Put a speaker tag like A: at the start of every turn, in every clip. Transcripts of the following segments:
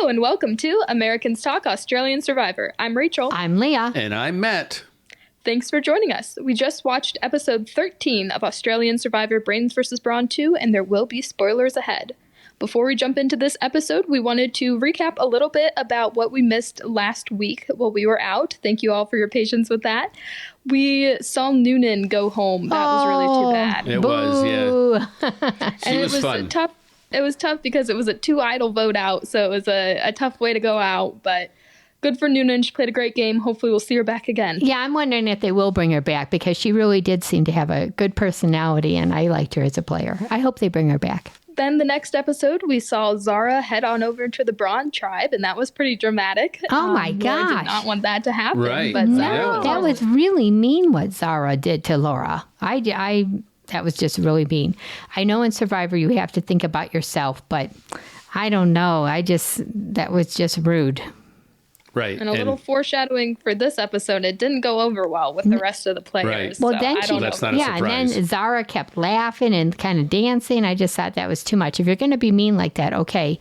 A: Hello and welcome to Americans Talk Australian Survivor. I'm Rachel.
B: I'm Leah.
C: And I'm Matt.
A: Thanks for joining us. We just watched episode 13 of Australian Survivor Brains vs. Brawn 2, and there will be spoilers ahead. Before we jump into this episode, we wanted to recap a little bit about what we missed last week while we were out. Thank you all for your patience with that. We saw Noonan go home. That was really too bad.
C: It was, yeah. She was fun.
A: Tough. It was tough because it was a 2 idol vote out, so it was a tough way to go out, but good for Noonan. She played a great game. Hopefully we'll see her back again.
B: Yeah, I'm wondering if they will bring her back because she really did seem to have a good personality, and I liked her as a player. I hope they bring her back.
A: Then the next episode, we saw Zara head on over to the Brawn tribe, and that was pretty dramatic.
B: Oh, my gosh.
A: Laura did not want that to happen.
C: Right.
A: But
B: No, that was really mean what Zara did to Laura. That was just really mean. I know in Survivor you have to think about yourself, but I don't know. That was just rude.
C: Right.
A: And a little foreshadowing for this episode, it didn't go over well with the rest of the players.
C: Right.
B: Well,
A: so
B: then
C: that's not a surprise.
B: and then Zara kept laughing and kind of dancing. I just thought that was too much. If you're going to be mean like that, okay,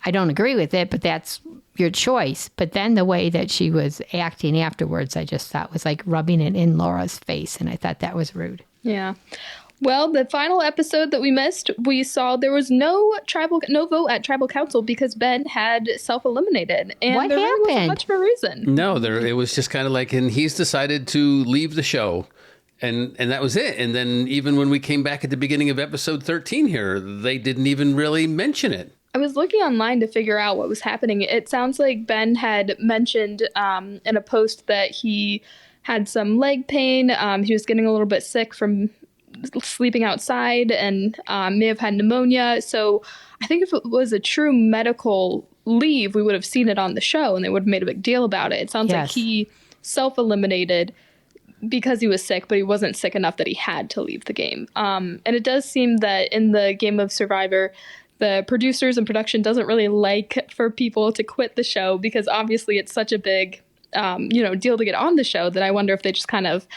B: I don't agree with it, but that's your choice. But then the way that she was acting afterwards, I just thought was like rubbing it in Laura's face, and I thought that was rude.
A: Yeah. Well, the final episode that we missed, we saw there was no vote at Tribal Council because Ben had self-eliminated. And
B: What
A: there really wasn't
B: happened?
A: much of a reason.
C: No, it was just kind of like, and he's decided to leave the show. And that was it. And then even when we came back at the beginning of episode 13 here, they didn't even really mention it.
A: I was looking online to figure out what was happening. It sounds like Ben had mentioned in a post that he had some leg pain. He was getting a little bit sick from sleeping outside and may have had pneumonia. So I think if it was a true medical leave, we would have seen it on the show and they would have made a big deal about it. It sounds like he self-eliminated because he was sick, but he wasn't sick enough that he had to leave the game. And it does seem that in the game of Survivor, the producers and production doesn't really like for people to quit the show because obviously it's such a big deal to get on the show that I wonder if they just kind of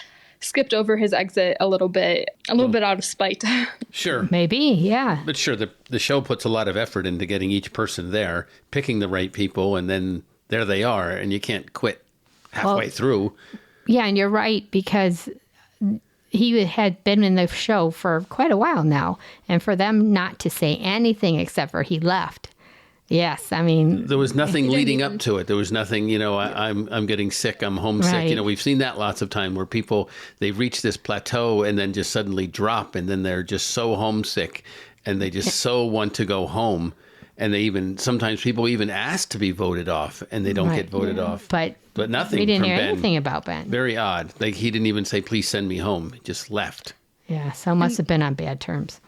A: skipped over his exit a little bit out of spite.
C: Sure.
B: Maybe, yeah.
C: But sure, the show puts a lot of effort into getting each person there, picking the right people, and then there they are, and you can't quit halfway through.
B: Yeah, and you're right, because he had been in the show for quite a while now, and for them not to say anything except for he left. Yes, I mean...
C: There was nothing leading up to it. There was nothing, I'm getting sick, I'm homesick.
B: Right.
C: We've seen that lots of time where people, they reach this plateau and then just suddenly drop, and then they're just so homesick, and they just so want to go home. And sometimes people even ask to be voted off, and they don't get voted off.
B: But
C: nothing
B: we didn't
C: from
B: hear
C: Ben.
B: anything about Ben.
C: Very odd. Like, he didn't even say, please send me home. He just left.
B: Yeah, so must have been on bad terms.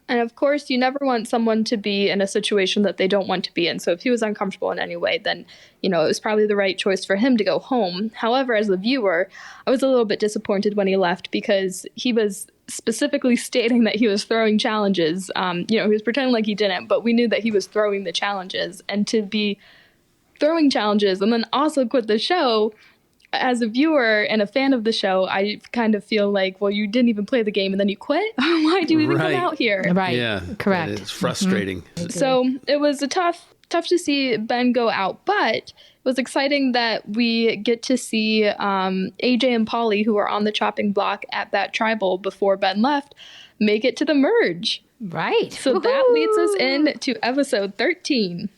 A: And of course, you never want someone to be in a situation that they don't want to be in. So if he was uncomfortable in any way, then, it was probably the right choice for him to go home. However, as a viewer, I was a little bit disappointed when he left because he was specifically stating that he was throwing challenges. He was pretending like he didn't, but we knew that he was throwing the challenges. And to be throwing challenges and then also quit the show, as a viewer and a fan of the show, I kind of feel like, well, you didn't even play the game and then you quit? Why'd you even come out here?
B: Right.
C: Yeah.
B: Correct.
C: It's frustrating.
A: Mm-hmm. So it was tough to see Ben go out, but it was exciting that we get to see AJ and Polly, who are on the chopping block at that tribal before Ben left, make it to the merge.
B: Right.
A: So that leads us into episode 13.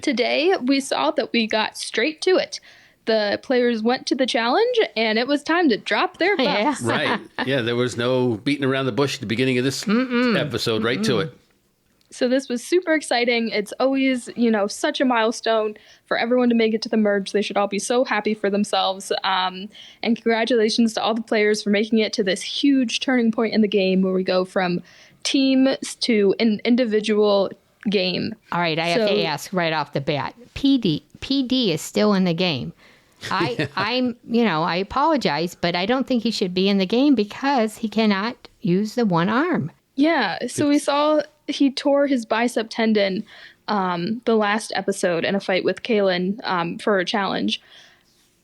A: Today, we saw that we got straight to it. The players went to the challenge, and it was time to drop their buffs.
C: Right. Yeah, there was no beating around the bush at the beginning of this episode, right to it.
A: So this was super exciting. It's always, such a milestone for everyone to make it to the merge. They should all be so happy for themselves. And congratulations to all the players for making it to this huge turning point in the game where we go from teams to an individual game.
B: All right, I have to ask right off the bat. PD is still in the game. I apologize, but I don't think he should be in the game because he cannot use the one arm.
A: Yeah, so we saw he tore his bicep tendon the last episode in a fight with Kaylin for a challenge.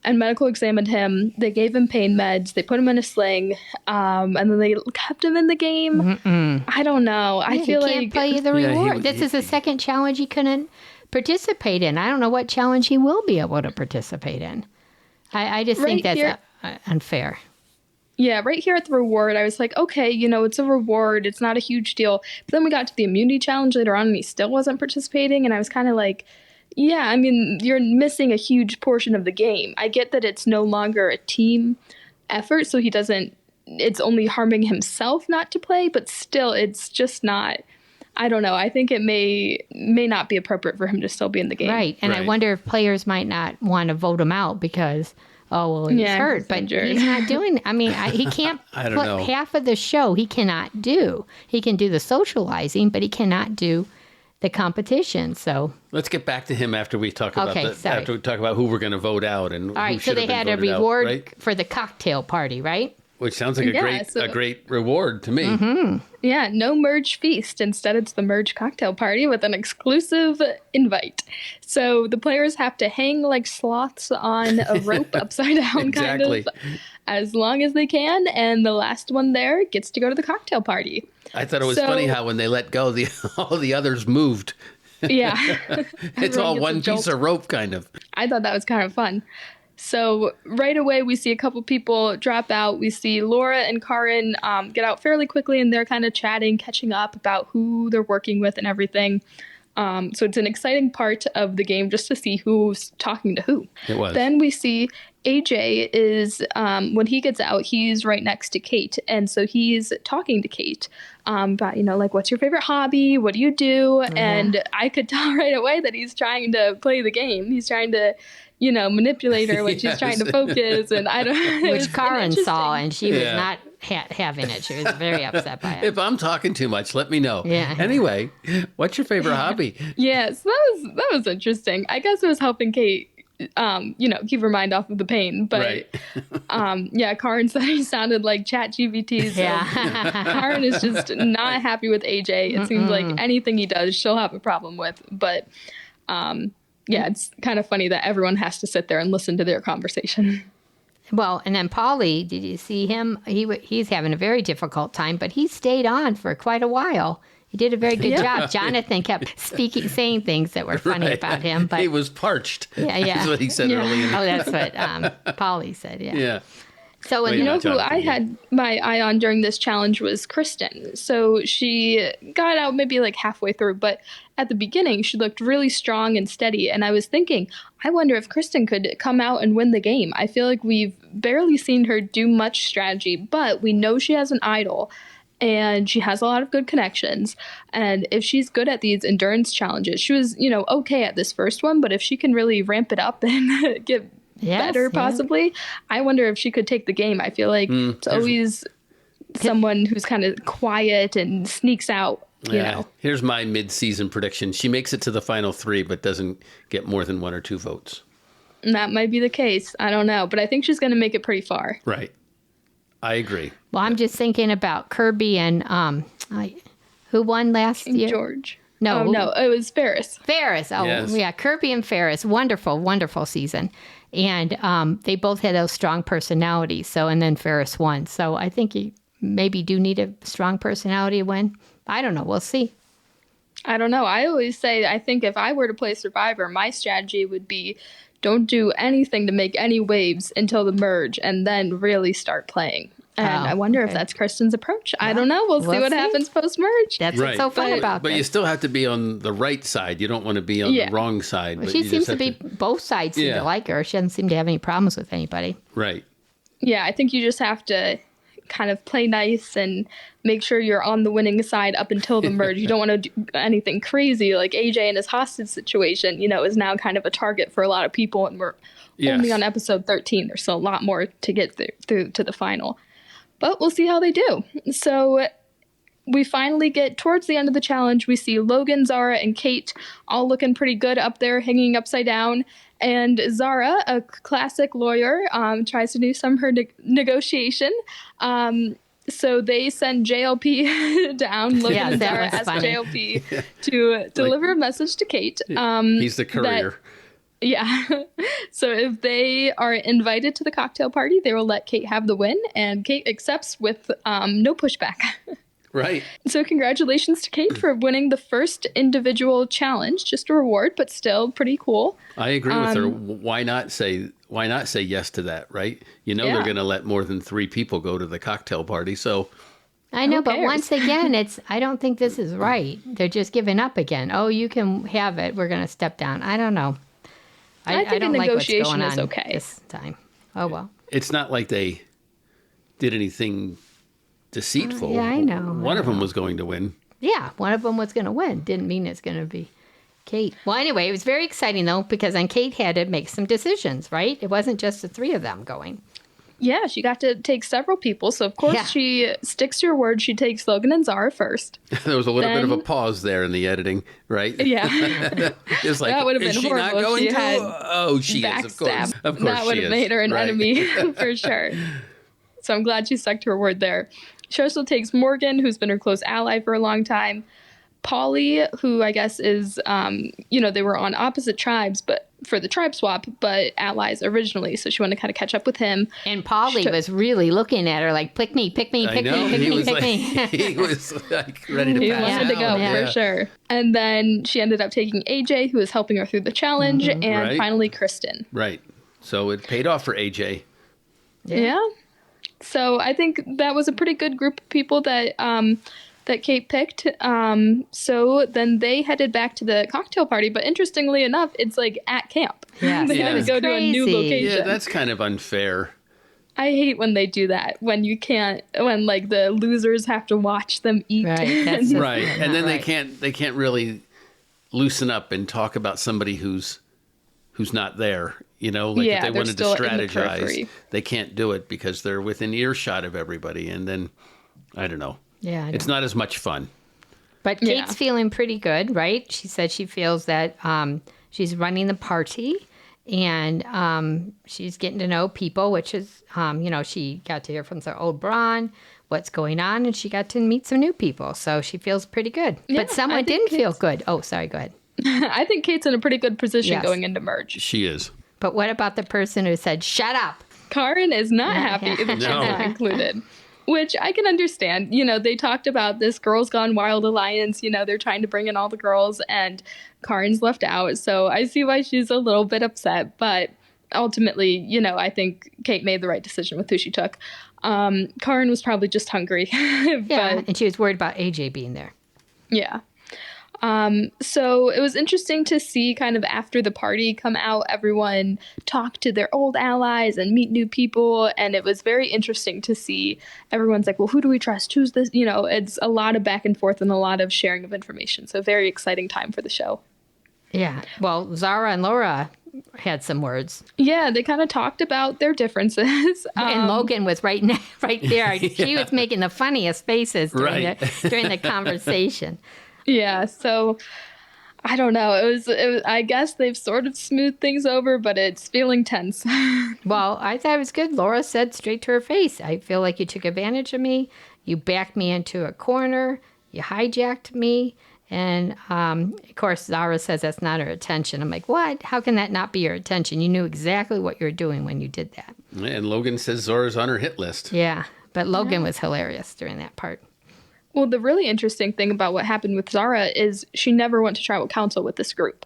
A: And medical examined him. They gave him pain meds. They put him in a sling. And then they kept him in the game. I don't know. I feel
B: he can't play the reward. This is the second challenge he couldn't participate in. I don't know what challenge he will be able to participate in. I just think
A: Right
B: that's
A: here-
B: unfair.
A: Yeah, right here at the reward, I was like, okay, it's a reward. It's not a huge deal. But then we got to the immunity challenge later on, and he still wasn't participating. And I was kind of like, yeah, I mean, you're missing a huge portion of the game. I get that it's no longer a team effort, so it's only harming himself not to play, but still, it's just not. I don't know. I think it may not be appropriate for him to still be in the game.
B: Right. And I
C: Right.
B: wonder if players might not want to vote him out because, he's
A: Yeah,
B: hurt.
A: he's
B: But
A: injured.
B: he's not doing, he can't
C: I don't know.
B: half of the show he cannot do. He can do the socializing, but he cannot do the competition. So,
C: Let's get back to him after we talk about
B: Okay, sorry.
C: after we talk about who we're going to vote out and
B: all right.
C: who
B: So
C: should
B: they
C: have been
B: had a
C: voted out,
B: reward
C: right?
B: for the cocktail party, right?
C: Which sounds like
A: Yeah,
C: a great reward to me.
B: Mm-hmm.
A: Yeah, no merge feast. Instead, it's the merge cocktail party with an exclusive invite. So the players have to hang like sloths on a rope upside down,
C: Exactly.
A: kind of, as long as they can. And the last one there gets to go to the cocktail party.
C: I thought it was
A: So-
C: funny how when they let go, all the others moved.
A: Yeah.
C: It's
A: Everyone
C: all
A: gets a
C: one piece
A: jolt.
C: of rope, kind of.
A: I thought that was kind of fun. So right away, we see a couple people drop out. We see Laura and Karin get out fairly quickly, and they're kind of chatting, catching up about who they're working with and everything. So it's an exciting part of the game just to see who's talking to who.
C: It was.
A: Then we see AJ is, when he gets out, he's right next to Kate. And so he's talking to Kate about, like, what's your favorite hobby? What do you do? And I could tell right away that he's trying to play the game. He's trying to, manipulate her when she's trying to focus. And I don't it was
B: Which Karin saw,
A: interesting.
B: and she was
C: Yeah.
B: not having it. She was very upset by it.
C: If I'm talking too much, let me know.
B: Yeah.
C: Anyway, what's your favorite hobby?
A: Yeah, so that was interesting. I guess it was helping Kate, keep her mind off of the pain. But
C: Right.
A: Karin said he sounded like ChatGPT. So
B: Yeah.
A: Karin is just not happy with AJ. It seems like anything he does, she'll have a problem with. But it's kind of funny that everyone has to sit there and listen to their conversation.
B: Well, and then Paulie, did you see him? He's having a very difficult time, but he stayed on for quite a while. He did a very good job. Jonathan kept saying things that were funny
C: Right.
B: about him, but
C: He was parched.
B: Yeah, yeah.
C: That's what he said
A: Yeah.
C: early in the
B: that's what Paulie said. Yeah.
C: Yeah.
B: So
C: Wait,
B: and
A: You
C: Yeah,
A: know who
C: Jonathan,
A: I
C: yeah.
A: had my eye on during this challenge was Kristen. So she got out maybe like halfway through, but at the beginning she looked really strong and steady. And I was thinking, I wonder if Kristen could come out and win the game. I feel like we've barely seen her do much strategy, but we know she has an idol and she has a lot of good connections. And if she's good at these endurance challenges, she was, okay at this first one, but if she can really ramp it up and get
B: Yes,
A: better
B: yeah.
A: possibly, I wonder if she could take the game. I feel like it's always someone who's kind of quiet and sneaks out, you know.
C: Here's my mid-season prediction. She makes it to the final 3, but doesn't get more than 1 or 2 votes.
A: And that might be the case. I don't know, but I think she's going to make it pretty far.
C: Right. I agree.
B: Well, I'm just thinking about Kirby and who won last year?
A: George.
B: No,
A: Oh, no, it was Ferris.
B: Ferris. Oh,
C: Yes.
B: yeah, Kirby and Ferris. Wonderful, wonderful season. And they both had those strong personalities. So, and then Ferris won. So I think you maybe do need a strong personality to win. I don't know. We'll see.
A: I don't know. I always say, I think if I were to play Survivor, my strategy would be don't do anything to make any waves until the merge and then really start playing. And
B: Oh,
A: I wonder if
B: okay.
A: that's Kristen's approach. I don't know. We'll see
B: We'll
A: what
B: see.
A: happens post-merge.
B: That's
C: Right.
B: what's so fun about
C: But
B: this.
C: you still have to be on the right side. You don't want to be on
A: Yeah.
C: the wrong side.
B: Well,
C: but
B: she
C: you
B: seems
C: just
B: to
C: have
B: be, both sides seem
C: Yeah.
B: to like her. She doesn't seem to have any problems with anybody.
C: Right.
A: Yeah, I think you just have to kind of play nice and make sure you're on the winning side up until the merge. You don't want to do anything crazy like AJ and his hostage situation, is now kind of a target for a lot of people, and we're only
C: Yes.
A: on episode 13. There's still a lot more to get through to the final. But we'll see how they do. So we finally get towards the end of the challenge. We see Logan, Zara, and Kate all looking pretty good up there, hanging upside down. And Zara, a classic lawyer, tries to do some of her negotiation. So they send JLP down, Logan
B: Yes,
A: and
B: that
A: Zara
B: was
A: as
B: funny.
A: JLP, to deliver a message to Kate.
C: He's the courier.
A: Yeah. So if they are invited to the cocktail party, they will let Kate have the win, and Kate accepts with no pushback.
C: Right.
A: So congratulations to Kate for winning the first individual challenge. Just a reward, but still pretty cool.
C: I agree with her. Why not say yes to that, right? You know,
A: Yeah.
C: they're going to let more than 3 people go to the cocktail party. So
B: I know,
A: Who
B: but
A: cares?
B: once again, I don't think this is right. They're just giving up again. Oh, you can have it. We're going to step down. I don't know.
A: I think a
B: don't like what's
A: negotiation
B: going
A: is
B: on
A: okay.
B: this time. Oh, well.
C: it's not like they did anything deceitful.
B: Yeah, I know.
C: One of them was going to win.
B: Yeah, one of them was going to win. Didn't mean it's going to be Kate. Well, anyway, it was very exciting, though, because then Kate had to make some decisions, right? It wasn't just the 3 of them going.
A: Yeah, she got to take several people. So, of course,
B: Yeah.
A: she sticks to her word. She takes Logan and Zara first.
C: There was a little bit of a
A: Then-
C: pause there in the editing, right?
A: Yeah.
C: It's like,
A: That would have
C: is
A: been
C: she not
A: horrible if
C: going
A: she
C: to?
A: had
C: Oh, she is, of course.
A: Backstab.
C: Of course
A: That would
C: she
A: have
C: is.
A: made her an
C: Right.
A: enemy for sure. So I'm glad she stuck to her word there. She also takes Morgan, who's been her close ally for a long time. Polly, who I guess is, they were on opposite tribes, but for the tribe swap, but allies originally. So she wanted to kind of catch up with him.
B: And Polly was really looking at her like, pick me, pick me,
C: I
B: pick
C: know.
B: me, pick
C: He
B: me,
C: was
B: pick
C: like,
B: me.
C: he was like ready to
A: He
C: pass
A: wanted to
C: out.
A: go
C: Yeah.
A: for sure. And then she ended up taking AJ, who was helping her through the challenge, and
C: Right.
A: finally Kristen.
C: Right. So it paid off for AJ.
A: Yeah. So I think that was a pretty good group of people that that Kate picked. So then they headed back to the cocktail party, but interestingly enough, it's like at camp.
B: Yes,
A: They
C: it
A: had to
C: was
A: go to a new
B: crazy.
A: location.
C: Yeah, that's kind of unfair.
A: I hate when they do that. When like the losers have to watch them eat.
B: Right, that's just
C: Right.
B: not
C: And then
B: right.
C: they can't really loosen up and talk about somebody who's not there. You know, like
A: Yeah,
C: if they
A: they're
C: wanted to
A: still in the
C: strategize,
A: periphery.
C: they can't do it because they're within earshot of everybody. And then, I don't know.
B: Yeah, I
C: It's
B: know.
C: not as much fun.
B: But
A: Yeah.
B: Kate's feeling pretty good, right? She said she feels that she's running the party and she's getting to know people, which is, she got to hear from the old Brawn, what's going on, and she got to meet some new people. So she feels pretty good.
A: Yeah,
B: but someone
A: I think
B: didn't feel good. Oh, sorry, go ahead.
A: I think Kate's in a pretty good position
B: Yes.
A: going into merge.
C: She is.
B: But what about the person who said, shut up?
A: Karen is not happy that she's
C: No.
A: not included, which I can understand. They talked about this Girls Gone Wild alliance. They're trying to bring in all the girls, and Karen's left out. So I see why she's a little bit upset. But ultimately, I think Kate made the right decision with who she took. Karen was probably just hungry.
B: Yeah,
A: But
B: and she was worried about AJ being there.
A: yeah. So it was interesting to see kind of after the party come out, everyone talk to their old allies and meet new people. And it was very interesting to see everyone's like, well, who do we trust? Who's this? It's a lot of back and forth and a lot of sharing of information. So very exciting time for the show.
B: Yeah. Well, Zara and Laura had some words.
A: Yeah, they kind of talked about their differences.
B: And Logan was right there. She was making the funniest faces during, during the conversation.
A: Yeah, so I don't know. It was. I guess they've sort of smoothed things over, but it's feeling tense.
B: Well, I thought it was good. Laura said straight to her face, I feel like you took advantage of me. You backed me into a corner. You hijacked me. And, of course, Zara says that's not her intention. I'm like, what? How can that not be your intention? You knew exactly what you were doing when you did that.
C: And Logan says Zora's on her hit list.
B: Yeah. But Logan was hilarious during that part.
A: Well, the really interesting thing about what happened with Zara is she never went to tribal council with this group.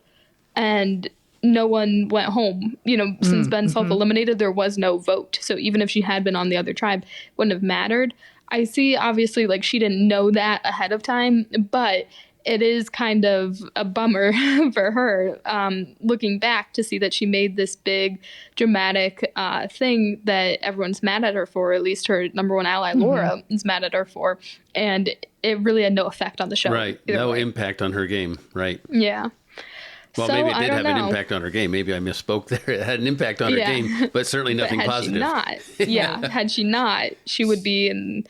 A: And no one went home. Since Ben self-eliminated, there was no vote. So even if she had been on the other tribe, it wouldn't have mattered. I see, obviously, like, she didn't know that ahead of time, but it is kind of a bummer for her, looking back to see that she made this big dramatic thing that everyone's mad at her for, at least her number one ally, Laura, is mad at her for. And it really had no effect on the show.
C: Right.
A: either
C: No
A: way.
C: impact on her game. Right.
A: Yeah.
C: Well,
A: So,
C: maybe it
A: I
C: did
A: don't
C: have an
A: know.
C: impact on her game. Maybe I misspoke there. It had an impact on her
A: Yeah.
C: game, but certainly
A: But
C: nothing
A: had
C: positive.
A: she not, had she not, she would be in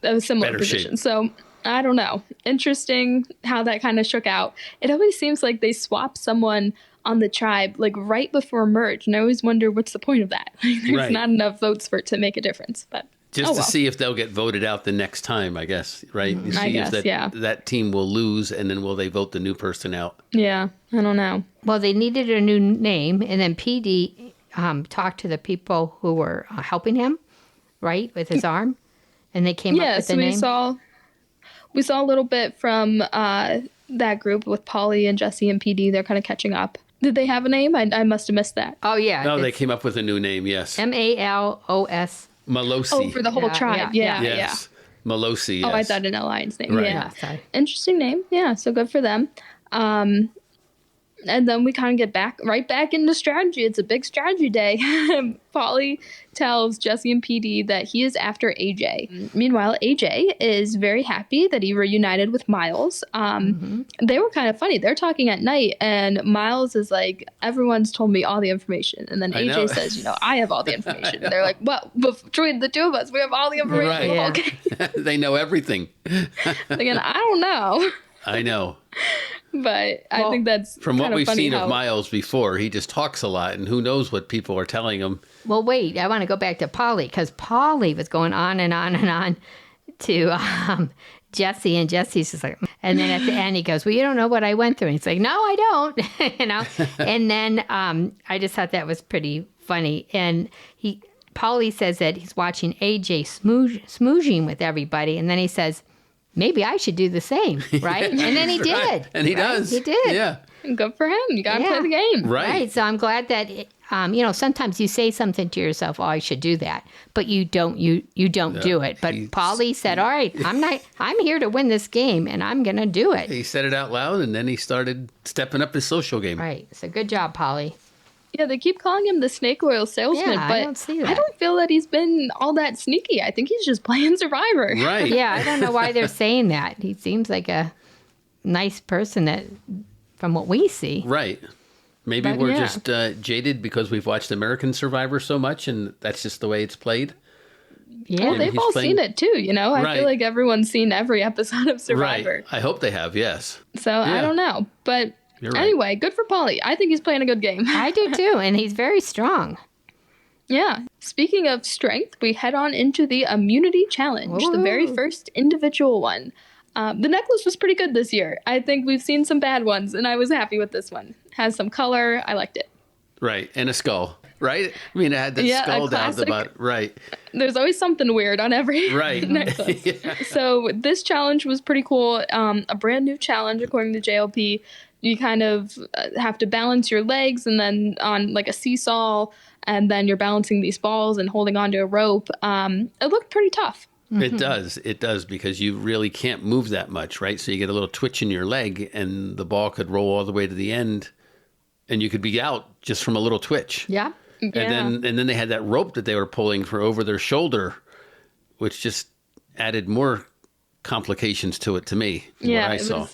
A: a similar
C: Better
A: position.
C: shape.
A: So I don't know. Interesting how that kind of shook out. It always seems like they swap someone on the tribe like right before merge, and I always wonder what's the point of that. There's
C: Right.
A: not enough votes for it to make a difference. But
C: Just
A: oh
C: to
A: well.
C: see if they'll get voted out the next time, I guess, right? You see
A: I guess,
C: if
A: yeah.
C: that team will lose, and then will they vote the new person out?
A: Yeah, I don't know.
B: Well, they needed a new name, and then PD talked to the people who were helping him, right, with his arm, and they came up
A: Yeah,
B: with
A: so
B: the
A: we
B: name.
A: saw we saw a little bit from that group with Polly and Jesse and PD. They're kind of catching up. Did they have a name? I must have missed that.
B: Oh, yeah.
C: No, they came up with a new name, yes.
B: Malos.
C: Malosi.
A: Oh, for the whole tribe. Yeah.
C: Yes. Malosi, yes.
A: Oh, I thought an Alliance name.
C: Right.
A: Yeah.
B: Sorry.
A: Interesting name. Yeah, so good for them. And then we kind of get right back into strategy. It's a big strategy day. Polly tells Jesse and PD that he is after AJ. Meanwhile, AJ is very happy that he reunited with Miles. They were kind of funny. They're talking at night, and Miles is like, everyone's told me all the information. And then AJ says, I have all the information. They're like, well, between the two of us, we have all the information.
C: Right.
A: Yeah.
C: Okay. They know everything.
A: Again, I don't know.
C: I know.
A: But I think that's
C: from what we've seen
A: of
C: Miles before, he just talks a lot, and who knows what people are telling him.
B: Well, wait, I want to go back to Polly, because Polly was going on and on and on to Jesse, and Jesse's just like, and then at the end he goes, well, you don't know what I went through. And he's like, no, I don't, And then I just thought that was pretty funny. And Polly says that he's watching AJ smoozing with everybody, and then he says, maybe I should do the same, right? And then he did.
C: Right. And he does.
B: He did.
C: Yeah.
A: Good for him. You got to play the game.
C: Right.
B: So I'm glad that, sometimes you say something to yourself, oh, I should do that. But you don't do it. But Polly said, all right, I'm here to win this game, and I'm going to do it.
C: He said it out loud, and then he started stepping up his social game.
B: Right. So good job, Polly.
A: Yeah, they keep calling him the snake oil salesman,
B: Yeah,
A: but
B: I don't see that.
A: I don't feel that he's been all that sneaky. I think he's just playing Survivor.
C: Right.
B: Yeah, I don't know why they're saying that. He seems like a nice person from what we see.
C: Right. Maybe we're just jaded because we've watched American Survivor so much, and that's just the way it's played.
B: Yeah.
A: Well, they've all seen it too, I feel like everyone's seen every episode of Survivor.
C: Right. I hope they have, yes.
A: So I don't know. But anyway, good for Polly. I think he's playing a good game.
B: I do too, and he's very strong.
A: Yeah. Speaking of strength, we head on into the immunity challenge, the very first individual one. The necklace was pretty good this year. I think we've seen some bad ones, and I was happy with this one. Has some color. I liked it.
C: Right. And a skull. Right? I mean, it had the skull down the bottom. Right.
A: There's always something weird on every necklace. So this challenge was pretty cool. A brand new challenge, according to JLP. You kind of have to balance your legs and then on like a seesaw, and then you're balancing these balls and holding onto a rope. It looked pretty tough.
C: Mm-hmm. It does, because you really can't move that much, right? So you get a little twitch in your leg, and the ball could roll all the way to the end, and you could be out just from a little twitch.
B: Yeah.
C: And then they had that rope that they were pulling for over their shoulder, which just added more complications to it to me.
A: Yeah,
C: what I saw.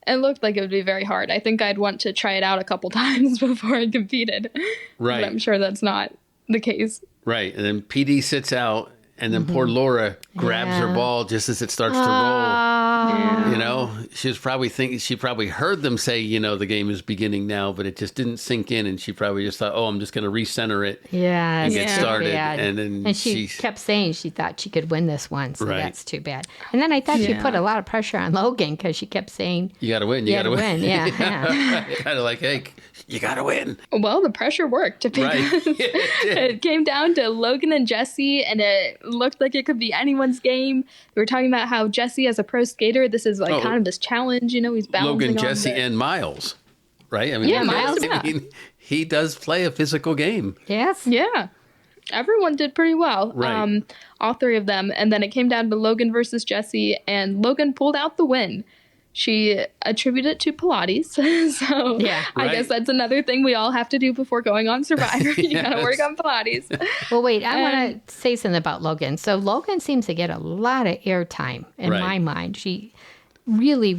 A: It looked like it would be very hard. I think I'd want to try it out a couple times before I competed.
C: Right.
A: But I'm sure that's not the case.
C: Right. And then PD sits out, and then poor Laura grabs her ball just as it starts to roll.
A: Yeah.
C: She was probably thinking, she probably heard them say, the game is beginning now, but it just didn't sink in, and she probably just thought, I'm just going to recenter it and get started.
B: Bad.
C: And
B: she kept saying she thought she could win this one, so
C: Right.
B: that's too bad. And then I thought she put a lot of pressure on Logan, because she kept saying,
C: you got to win, you got to win.
B: Yeah.
C: Kind of like, hey, you got to win.
A: Well, the pressure worked.
C: Right.
A: It came down to Logan and Jesse, and it looked like it could be anyone's game. We were talking about how Jesse, as a pro skater, this is like kind of this challenge. He's balancing
C: Logan,
A: on
C: Jesse, and Miles, right? I mean,
A: Yeah, Miles,
C: he does play a physical game.
B: yes.
A: Yeah. Everyone did pretty well.
C: Right.
A: All three of them. And then it came down to Logan versus Jesse, and Logan pulled out the win. She attributed it to Pilates. So I guess that's another thing we all have to do before going on Survivor. You got to work on Pilates.
B: Well, wait, I want to say something about Logan. So Logan seems to get a lot of airtime in my mind. She really,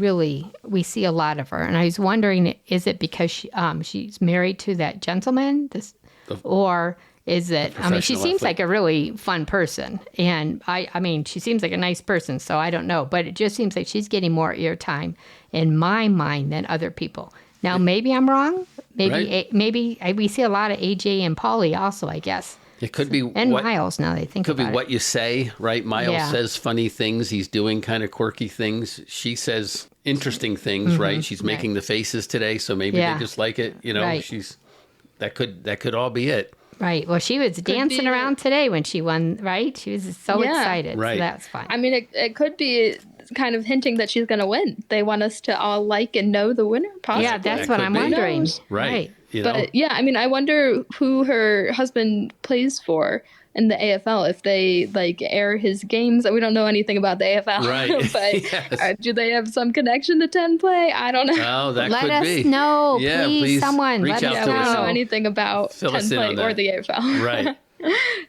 B: we see a lot of her. And I was wondering, is it because she's married to that gentleman? Or is it, she seems like a really fun person. And I mean, she seems like a nice person, so I don't know. But it just seems like she's getting more airtime in my mind than other people. Now, maybe I'm wrong. Maybe we see a lot of AJ and Polly also, I guess.
C: It could be
B: Miles. Now they think
C: could
B: about
C: be what you say, right? Miles says funny things. He's doing kind of quirky things. She interesting things, right? She's making the faces today, so maybe they just like it. That could all be it.
B: Right. Well, she was dancing around today when she won, right? She was so excited.
C: Right.
B: So that's fine.
A: I mean, it could be kind of hinting that she's going to win. They want us to all like and know the winner, possibly.
B: Yeah, that's
C: That
B: what
C: could
B: I'm
C: be.
B: wondering.
C: Right. You know?
A: But yeah, I mean, I wonder who her husband plays for in the AFL, if they like air his games. We don't know anything about the AFL,
C: Right.
A: but
C: Yes.
A: do they have some connection to 10 play? I don't know.
C: Oh, that
B: Let
C: could
B: us
C: be.
B: know,
C: Yeah,
B: please, someone.
C: reach
B: Let
C: out
B: us
A: Yeah,
C: to
A: we don't know
C: us.
A: anything about
C: Fill
A: 10
C: us in
A: play
C: on
A: or
C: that.
A: the AFL.
C: Right.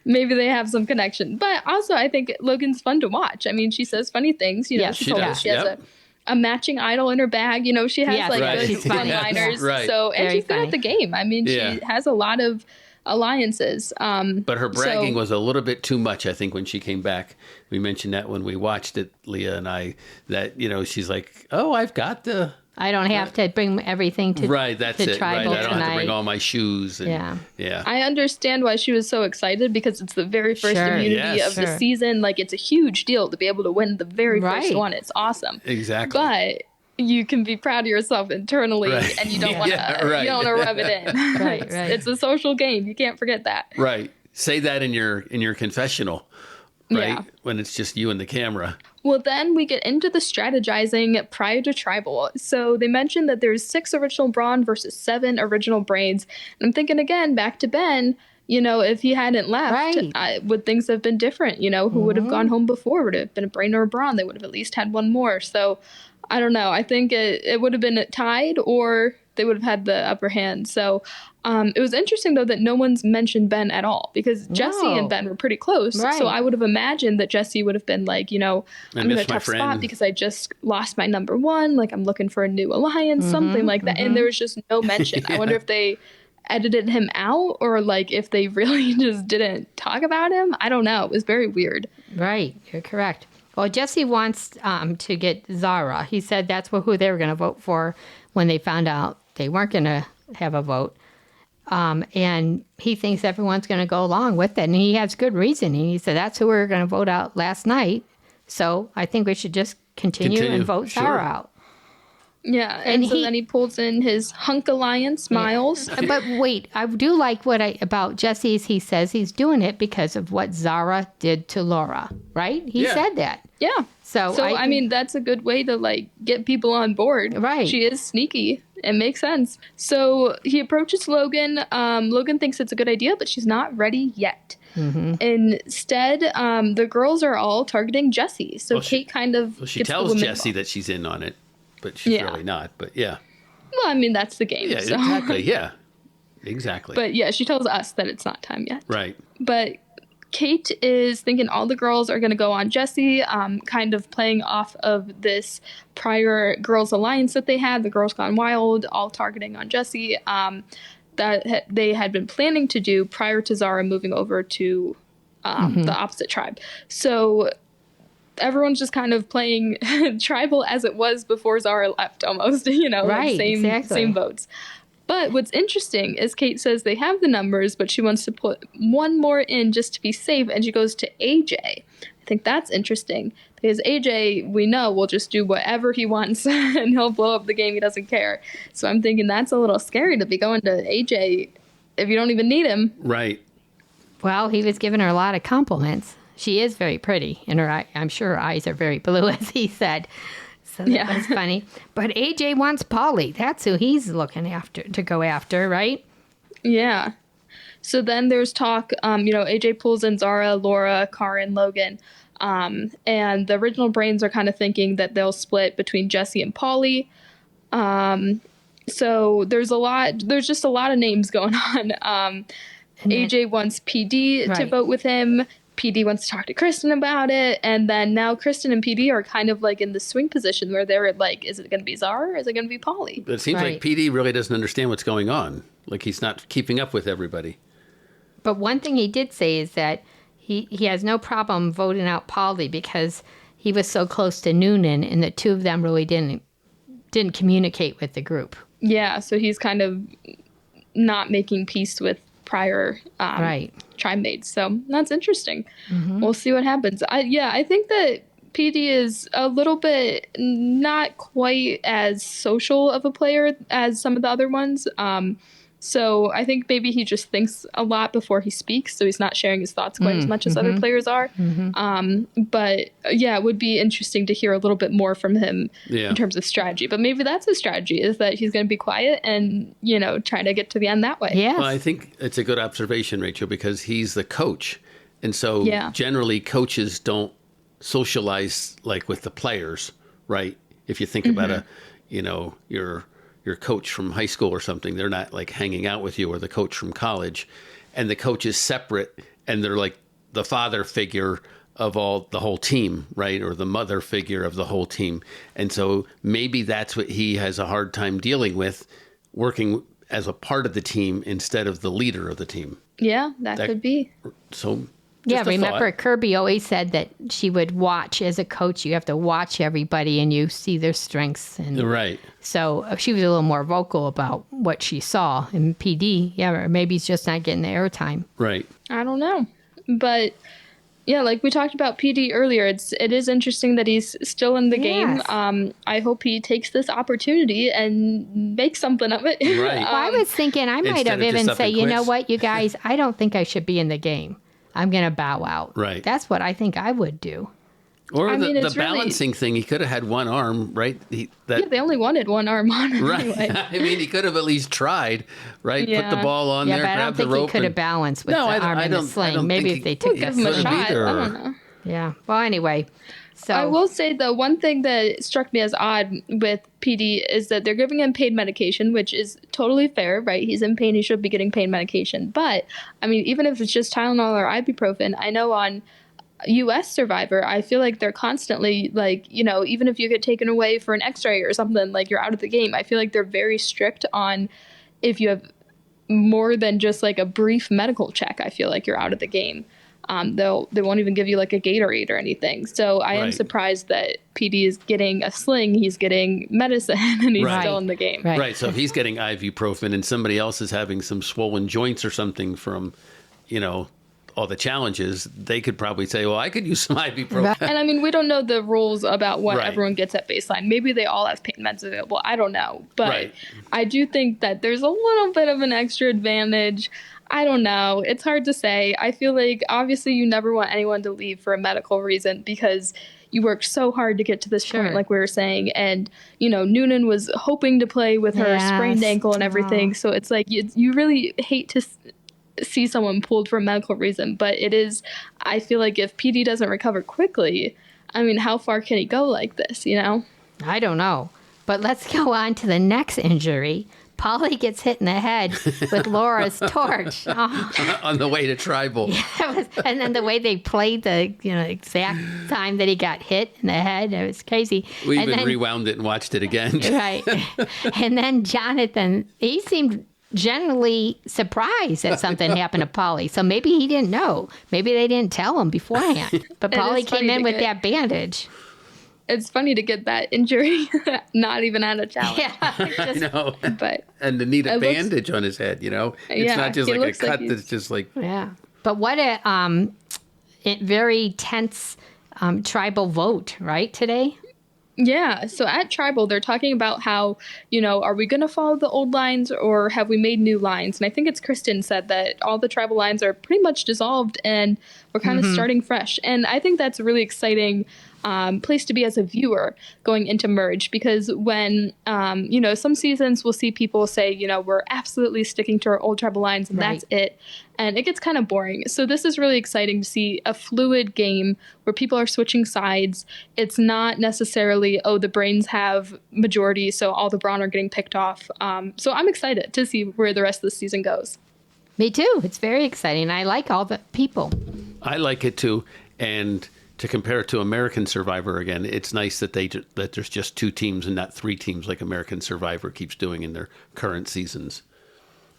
A: Maybe they have some connection. But also, I think Logan's fun to watch. I mean, she says funny things. You know,
B: Yes,
A: she
B: she
A: told
B: does.
A: us she has
C: Yep.
A: a matching idol in her bag. You know, she has
B: Yes,
A: like
C: right.
A: good
B: She's funny.
A: one-liners.
C: Right.
A: So, and
B: Very
A: she's good
B: funny.
A: at the game. I mean,
C: Yeah.
A: she has a lot of alliances.
C: But her bragging
A: so-
C: was a little bit too much, I think, when she came back. We mentioned that when we watched it, Leah and I, that, you know, she's like, oh, I've got the...
B: I don't have to bring everything to
C: Right, that's
B: to
C: it. Right, I
B: tribal
C: don't have to
B: tonight.
C: bring all my shoes. And,
B: Yeah.
C: Yeah.
A: I understand why she was so excited, because it's the very first
B: Sure.
A: immunity
C: Yes.
A: of the
B: Sure.
A: season. Like, it's a huge deal to be able to win the very first
B: Right.
A: one. It's awesome.
C: Exactly.
A: But you can be proud of yourself internally,
C: Right.
A: and you don't want to
C: Yeah, right.
A: you don't want to rub it in.
B: Right,
A: it's,
B: right.
A: it's a social game. You can't forget that.
C: Right. Say that in your confessional, right?
A: Yeah.
C: When it's just you and the camera.
A: Well, then we get into the strategizing prior to tribal. So they mentioned that there's 6 original Brawn versus 7 original Brains. And I'm thinking again back to Ben. You know, if he hadn't left,
B: Right.
A: would things have been different? You know, who would have gone home before? Would it have been a Brain or a Brawn? They would have at least had one more. So I don't know. I think it would have been tied, or they would have had the upper hand. So it was interesting, though, that no one's mentioned Ben at all, because Jesse
B: No.
A: and Ben were pretty close.
B: Right.
A: So I would have imagined that Jesse would have been like, you know, I'm in a
C: miss my
A: tough spot
C: friend.
A: because I just lost my number 1. Like, I'm looking for a new alliance, something like that. And there was just no mention. I wonder if they edited him out, or like if they really just didn't talk about him. I don't know. It was very weird.
B: Right, you're correct. Well, Jesse wants to get Zara. He said that's who they were going to vote for when they found out they weren't going to have a vote. And he thinks everyone's going to go along with it. And he has good reasoning. He said, that's who we were going to vote out last night. So I think we should just continue. And vote
C: Sure.
B: Zara out.
A: Yeah.
B: And
A: And so
B: he-
A: then he pulls in his hunk alliance, Miles.
B: But wait, I do like about Jesse's. He says he's doing it because of what Zara did to Laura, right? He
C: Yeah.
B: said that.
A: Yeah.
B: So
A: I mean, that's a good way to like get people on board.
B: Right.
A: She is sneaky. It makes sense. So he approaches Logan. Logan thinks it's a good idea, but she's not ready yet. Instead, the girls are all targeting Jesse. So
C: Well,
A: Kate kind of
C: Well, she
A: gets the
C: tells
A: women
C: Jesse
A: involved.
C: that she's in on it, but she's
A: Yeah.
C: really not. But yeah.
A: Well, I mean, that's the game.
C: Yeah,
A: so.
C: exactly. Yeah. Exactly.
A: But yeah, she tells us that it's not time yet.
C: right.
A: But Kate is thinking all the girls are going to go on Jesse, kind of playing off of this prior girls' alliance that they had, the Girls Gone Wild, all targeting on Jesse, that they had been planning to do prior to Zara moving over to the opposite tribe. So everyone's just kind of playing tribal as it was before Zara left, almost, you know, like
B: Right, exactly.
A: same votes. But what's interesting is Kate says they have the numbers, but she wants to put one more in just to be safe, and she goes to AJ. I think that's interesting because AJ, we know, will just do whatever he wants and he'll blow up the game. He doesn't care. So I'm thinking that's a little scary to be going to AJ if you don't even need him.
C: Right.
B: Well, he was giving her a lot of compliments. She is very pretty, and I'm sure her eyes are very blue, as he said. So that
A: Yeah.
B: was funny. But AJ wants Polly. That's who he's looking after to go after, right?
A: Yeah. So then there's talk, AJ pulls in Zara, Laura, Karin, Logan. And the original Brains are kind of thinking that they'll split between Jesse and Polly. So there's just a lot of names going on. AJ wants PD to
B: Right.
A: vote with him. PD wants to talk to Kristen about it. And then now Kristen and PD are kind of like in the swing position where they're like, is it going to be Zara or is it going to be Polly?
C: But it seems
B: Right.
C: like PD really doesn't understand what's going on. Like he's not keeping up with everybody.
B: But one thing he did say is that he has no problem voting out Polly because he was so close to Noonan, and the two of them really didn't communicate with the group.
A: Yeah, so he's kind of not making peace with prior
B: Right.
A: tribe mates. So that's interesting. We'll see what happens. I think that PD is a little bit not quite as social of a player as some of the other ones. So I think maybe he just thinks a lot before he speaks, so he's not sharing his thoughts quite as much as other players are. But yeah, it would be interesting to hear a little bit more from him in terms of strategy. But maybe that's his strategy, is that he's going to be quiet and, try to get to the end that way.
B: Yes.
C: Well, I think it's a good observation, Rachel, because he's the coach. And so generally coaches don't socialize like with the players, right? If you think about your coach from high school or something, they're not like hanging out with you, or the coach from college, and the coach is separate and they're like the father figure of the whole team, right? Or the mother figure of the whole team. And so maybe that's what he has a hard time dealing with, working as a part of the team instead of the leader of the team.
A: Yeah, that could be.
C: So
B: yeah,
C: just a
B: remember
C: thought.
B: Kirby always said that she would watch as a coach. You have to watch everybody and you see their strengths. And
C: Right.
B: so she was a little more vocal about what she saw in PD. Yeah, or maybe he's just not getting the airtime.
C: Right.
A: I don't know. But yeah, like we talked about PD earlier, it is interesting that he's still in the game. I hope he takes this opportunity and makes something of it.
C: Right.
B: Well, I was thinking I might have
C: Instead of
B: even
C: just
B: say,
C: up and
B: you know
C: quits.
B: what, you guys, I don't think I should be in the game. I'm going to bow out.
C: Right.
B: That's what I think I would do.
C: Or
A: I mean,
C: the
A: it's really-
C: balancing thing, he could have had one arm, right?
A: Yeah, they only wanted one arm on it
C: Right.
A: anyway.
C: I mean, he could have at least tried, right? Put
A: Yeah.
C: the ball on
B: Yeah,
C: there,
B: but I
C: grab
B: don't
C: the
B: think he
C: rope.
B: could have
C: and-
B: balanced with
C: No,
B: the
C: I
B: arm and the
C: don't
B: sling. Maybe
C: think
B: if they
C: he-
B: took
A: Give
B: that
A: him a
C: couldn't
A: shot.
C: either.
A: I don't know.
B: Yeah. Well, anyway. So
A: I will say the one thing that struck me as odd with PD is that they're giving him pain medication, which is totally fair, right? He's in pain, he should be getting pain medication. But I mean, even if it's just Tylenol or ibuprofen, I know on US Survivor, I feel like they're constantly like, even if you get taken away for an x-ray or something, like you're out of the game. I feel like they're very strict on if you have more than just like a brief medical check, I feel like you're out of the game. They won't even give you like a Gatorade or anything. So I am
C: Right.
A: surprised that PD is getting a sling, he's getting medicine, and he's
C: Right.
A: still in the game.
B: Right.
C: Right. So if he's getting ibuprofen and somebody else is having some swollen joints or something from, all the challenges, they could probably say, well, I could use some ibuprofen.
A: And I mean, we don't know the rules about what
C: Right.
A: everyone gets at baseline. Maybe they all have pain meds available. I don't know. But
C: Right.
A: I do think that there's a little bit of an extra advantage. I don't know. It's hard to say. I feel like obviously you never want anyone to leave for a medical reason because you worked so hard to get to this point, like we were saying. And, Noonan was hoping to play with her sprained ankle and everything. So it's like you really hate to see someone pulled for a medical reason. But I feel like if PD doesn't recover quickly, I mean, how far can he go like this,
B: I don't know. But let's go on to the next injury. Polly gets hit in the head with Laura's torch. Oh,
C: On the way to tribal.
B: and then the way they played the exact time that he got hit in the head, it was crazy.
C: We
B: And
C: even
B: then-
C: rewound it and watched it again.
B: Right. And then Jonathan, he seemed generally surprised that something happened to Polly. So maybe he didn't know. Maybe they didn't tell him beforehand. But
A: It
B: Polly
A: is funny
B: came in
A: to
B: with
A: get-
B: that bandage.
A: It's funny to get that injury, not even at a challenge.
B: Yeah.
C: I know.
A: But
C: And to need a
A: It looks-
C: bandage on his head, It's
A: Yeah,
C: not just
A: he
C: like a
A: looks like
C: cut
A: he's-
C: that's just like,
B: Yeah. But what a very tense tribal vote, right, today?
A: yeah, so at Tribal, they're talking about how, are we going to follow the old lines or have we made new lines? And I think it's Kristen said that all the tribal lines are pretty much dissolved and we're kind of starting fresh. And I think that's a really exciting place to be as a viewer going into Merge because when, some seasons we'll see people say, we're absolutely sticking to our old tribal lines and that's it. And it gets kind of boring. So this is really exciting to see a fluid game where people are switching sides. It's not necessarily, the Brains have majority, so all the Brawn are getting picked off. So I'm excited to see where the rest of the season goes.
B: Me too. It's very exciting. I like all the people.
C: I like it too. And to compare it to American Survivor again, it's nice that that there's just 2 teams and not 3 teams like American Survivor keeps doing in their current seasons.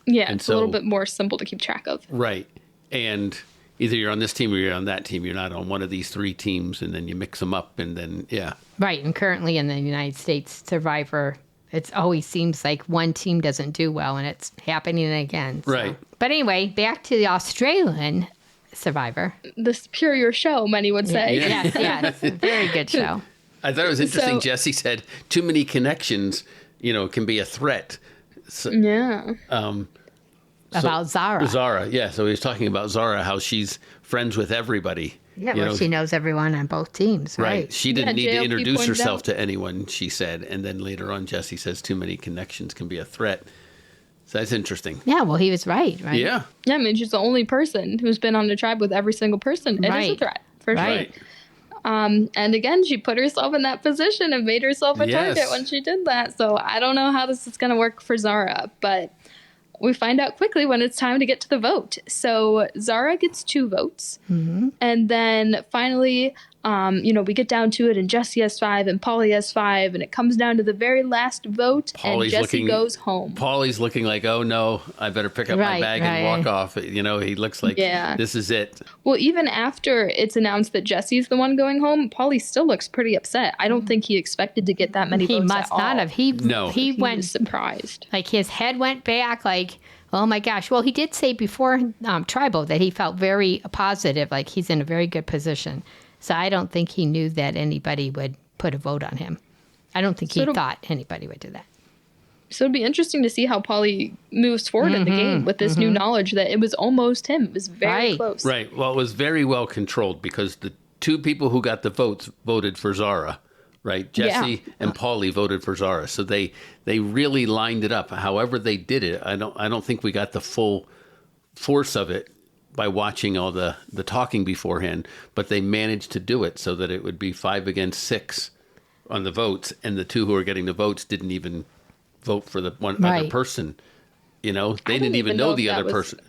A: Yeah,
C: And
A: it's a little
C: so-
A: bit more simple to keep track of.
C: Right. And either you're on this team or you're on that team. You're not on one of these 3 teams, and then you mix them up, and then, yeah.
B: Right. And currently in the United States Survivor, it always seems like one team doesn't do well, and it's happening again. So.
C: Right.
B: But anyway, back to the Australian Survivor.
A: The superior show, many would say.
C: Yeah.
B: Yes. Very good show.
C: I thought it was interesting.
A: So-
C: Jesse said too many connections, can be a threat. So,
A: Yeah.
B: about Zara.
C: Zara, yeah. So he was talking about Zara, how she's friends with everybody.
B: Yeah, well, she knows everyone on both teams, right?
C: She didn't need to
A: JLP
C: introduce
A: pointed
C: herself
A: out.
C: to anyone, she said. And then later on, Jesse says too many connections can be a threat. So that's interesting.
B: Yeah, well, he was right?
C: Yeah.
A: Yeah, I mean, she's the only person who's been on the tribe with every single person. It is a
B: Right.
A: threat, for sure.
C: Right.
A: And again, she put herself in that position and made herself a
C: Yes.
A: target when she did that. So I don't know how this is going to work for Zara, but we find out quickly when it's time to get to the vote. So Zara gets 2 votes. And then finally, we get down to it, and Jesse has 5 and Polly has 5, and it comes down to the very last vote, and Jesse goes home.
C: Paulie's looking like, oh no, I better pick up my
B: Right,
C: bag and
B: right.
C: walk off. He looks like this is it.
A: Well, even after it's announced that Jesse's the one going home, Polly still looks pretty upset. I don't think he expected to get that many
B: He
A: votes
B: must
A: at
B: not
A: all.
B: have. He
A: He
B: went
A: was surprised.
B: like his head went back, like, oh my gosh. Well, he did say before Tribal that he felt very positive, like he's in a very good position. So I don't think he knew that anybody would put a vote on him. I don't think he thought anybody would do that.
A: So it'd be interesting to see how Polly moves forward in the game with this new knowledge that it was almost him. It was very close.
C: Right. Well, it was very well controlled because the 2 people who got the votes voted for Zara. Right, Jesse and Paulie voted for Zara, so they really lined it up. However they did it, I don't think we got the full force of it by watching all the talking beforehand, but they managed to do it so that it would be 5 against 6 on the votes, and the 2 who were getting the votes didn't even vote for the one other person. They didn't even know the other person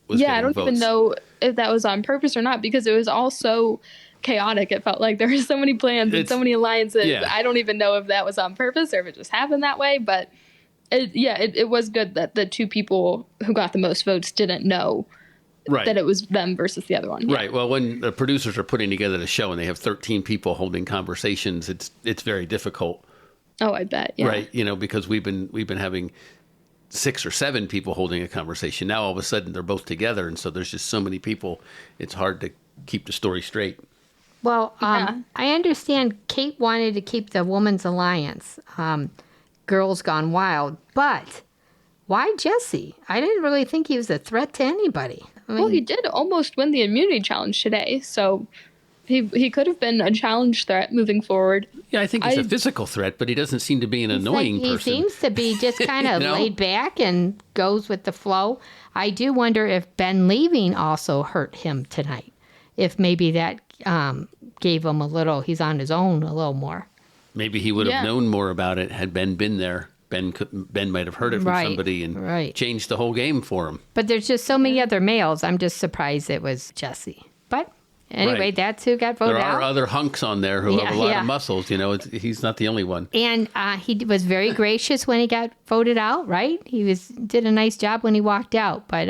C: was getting
A: I don't
C: votes.
A: even know if that was on purpose or not, because it was all so chaotic. It felt like there were so many plans and so many alliances.
C: Yeah.
A: I don't even know if that was on purpose or if it just happened that way, but it was good that the 2 people who got the most votes didn't know that it was them versus the other one.
C: Right. Well, when the producers are putting together the show and they have 13 people holding conversations, it's very difficult.
A: Oh, I bet. Yeah.
C: Right. Because we've been having 6 or 7 people holding a conversation. Now all of a sudden they're both together, and so there's just so many people. It's hard to keep the story straight.
B: Well, I understand Kate wanted to keep the Women's Alliance, Girls Gone Wild, but why Jesse? I didn't really think he was a threat to anybody.
A: Well, he did almost win the immunity challenge today, so he could have been a challenge threat moving forward.
C: Yeah, I think he's a physical threat, but he doesn't seem to be an annoying person.
B: He seems to be just kind of laid back and goes with the flow. I do wonder if Ben leaving also hurt him tonight. If maybe that gave him a little, he's on his own a little more.
C: Maybe he would have known more about it had Ben been there. Ben might have heard it from somebody and changed the whole game for him.
B: But there's just so many other males. I'm just surprised it was Jesse. But anyway, that's who got voted out.
C: There are other hunks on there who have a lot of muscles. He's not the only one.
B: And he was very gracious when he got voted out, right? He did a nice job when he walked out. But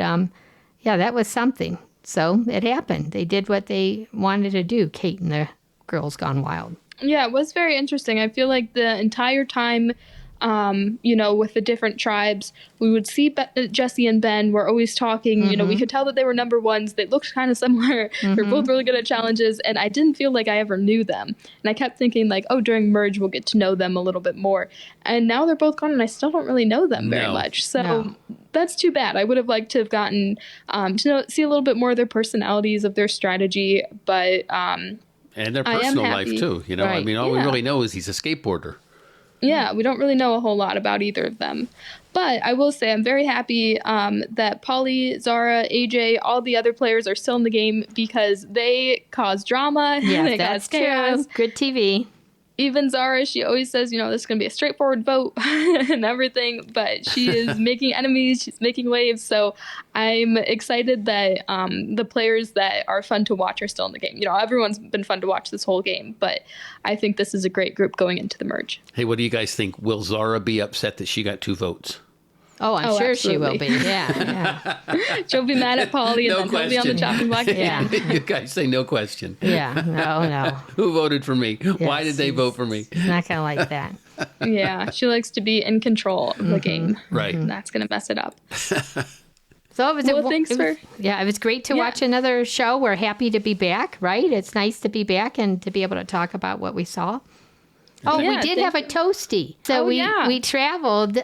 B: that was something. So it happened. They did what they wanted to do, Kate and the Girls Gone Wild. Yeah,
A: it was very interesting. I feel like the entire time, with the different tribes, we would see Jesse and Ben were always talking. We could tell that they were number ones. They looked kind of similar. They're both really good at challenges, and I didn't feel like I ever knew them. And I kept thinking like, oh, during Merge we'll get to know them a little bit more. And now they're both gone, and I still don't really know them very much. So that's too bad. I would have liked to have gotten to see a little bit more of their personalities, of their strategy, but
C: and their personal life too. All we really know is he's a skateboarder. Yeah, we don't really know a whole lot about either of them. But I will say I'm very happy that Polly, Zara, AJ, all the other players are still in the game because they cause drama.
B: Yeah,
A: they
B: that's
A: cause chaos.
B: True. Good TV.
A: Even Zara, she always says, this is going to be a straightforward vote and everything, but she is making enemies, she's making waves, so I'm excited that the players that are fun to watch are still in the game. Everyone's been fun to watch this whole game, but I think this is a great group going into the Merge. Hey, what do you guys think? Will Zara be upset that she got 2 votes? Oh, I'm sure absolutely. She will be. Yeah. She'll be mad at Polly and then he'll be on the chopping block. Yeah. You guys say no question. Yeah. No. Who voted for me? Yes, why did they vote for me? She's not going to like that. Yeah. She likes to be in control of the game. Right. And that's going to mess it up. So it was great to watch another show. We're happy to be back, right? It's nice to be back and to be able to talk about what we saw. Oh, we did have a toasty. So we traveled.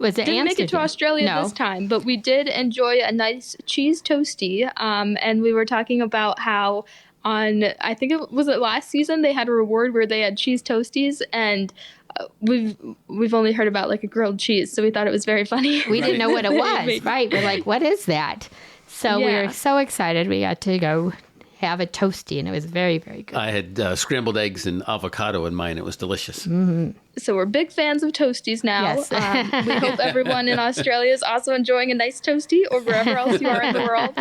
B: Was it
A: Didn't make it to
B: Amsterdam?
A: Australia
B: No.
A: this time, but we did enjoy a nice cheese toasty. And we were talking about how I think it was last season, they had a reward where they had cheese toasties, and we've only heard about like a grilled cheese, so we thought it was very funny.
B: We didn't know what it
A: They
B: was,
A: made-
B: right? We're like, what is that? So we
A: Yeah.
B: were so excited. We got to go have a toasty, and it was very, very good.
C: I had scrambled eggs and avocado in mine. It was delicious.
A: So we're big fans of toasties now.
B: Yes.
A: We hope everyone in Australia is also enjoying a nice toasty, or wherever else you are in the world.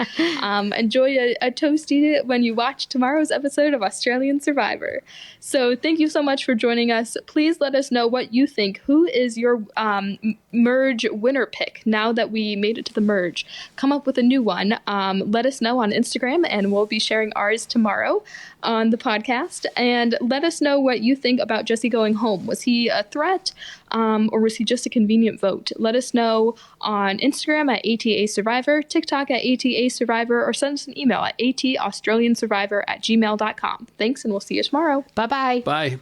A: Enjoy a toasty when you watch tomorrow's episode of Australian Survivor. So thank you so much for joining us. Please let us know what you think. Who is your merge winner pick now that we made it to the merge? Come up with a new one. Let us know on Instagram, and we'll be sharing ours tomorrow on the podcast. And let us know what you think about Jesse going home. Was he a threat, or was he just a convenient vote? Let us know on Instagram at ATA Survivor, TikTok at ATA Survivor, or send us an email at ataustraliansurvivor@gmail.com. Thanks, and we'll see you tomorrow.
B: Bye-bye.
C: Bye.